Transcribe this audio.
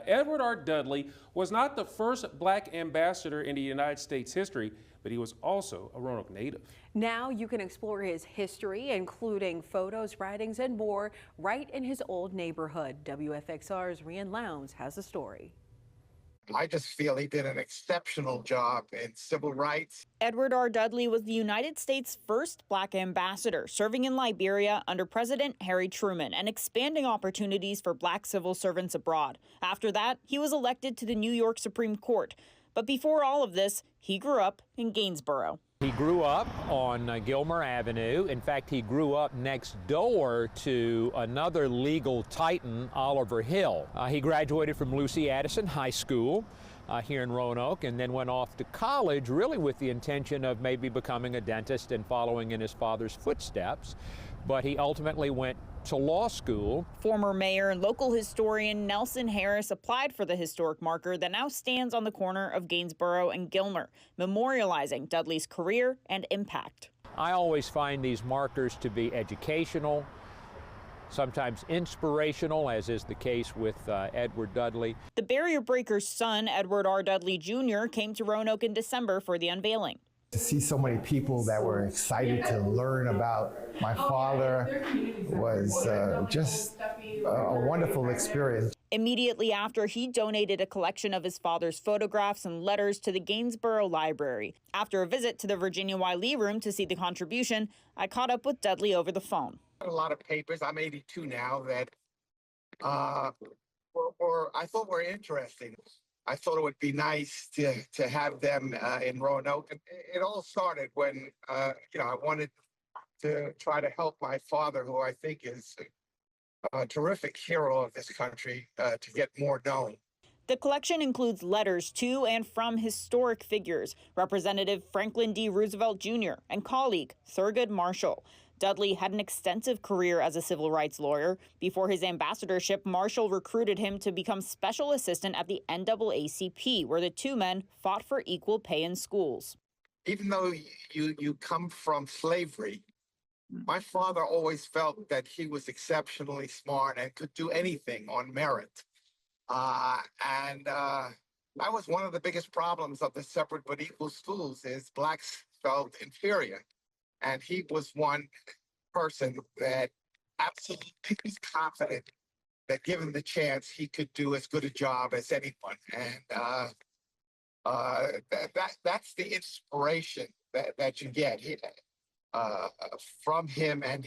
Now, Edward R. Dudley was not the first black ambassador in the United States history, but he was also a Roanoke native. Now you can explore his history, including photos, writings, and more, right in his old neighborhood. WFXR's Rian Lowndes has the story. I just feel he did an exceptional job in civil rights. Edward R. Dudley was the United States' first black ambassador, serving in Liberia under President Harry Truman and expanding opportunities for black civil servants abroad. After that, he was elected to the New York Supreme Court. But before all of this, he grew up in Gainsboro. He grew up on Gilmer Avenue. In fact, he grew up next door to another legal titan, Oliver Hill. He graduated from Lucy Addison High School here in Roanoke and then went off to college really with the intention of maybe becoming a dentist and following in his father's footsteps. But he ultimately went to law school. Former mayor and local historian Nelson Harris applied for the historic marker that now stands on the corner of Gainsboro and Gilmer, memorializing Dudley's career and impact. I always find these markers to be educational, sometimes inspirational, as is the case with Edward Dudley. The barrier breaker's son, Edward R. Dudley Jr., came to Roanoke in December for the unveiling. To see so many people that were excited to learn about my father was just a wonderful experience. Immediately after, he donated a collection of his father's photographs and letters to the Gainsboro Library. After a visit to the Virginia Y. Lee Room to see the contribution, I caught up with Dudley over the phone. A lot of papers, I'm 82 now, that I thought were interesting. I thought it would be nice to have them in Roanoke. And it all started when, I wanted to try to help my father, who I think is a terrific hero of this country, to get more known. The collection includes letters to and from historic figures, Representative Franklin D. Roosevelt Jr. and colleague Thurgood Marshall. Dudley had an extensive career as a civil rights lawyer. Before his ambassadorship, Marshall recruited him to become special assistant at the NAACP, where the two men fought for equal pay in schools. Even though you come from slavery, my father always felt that he was exceptionally smart and could do anything on merit. That was one of the biggest problems of the separate but equal schools, is blacks felt inferior. And he was one person that absolutely was confident that given the chance, he could do as good a job as anyone. And that's the inspiration that you get from him and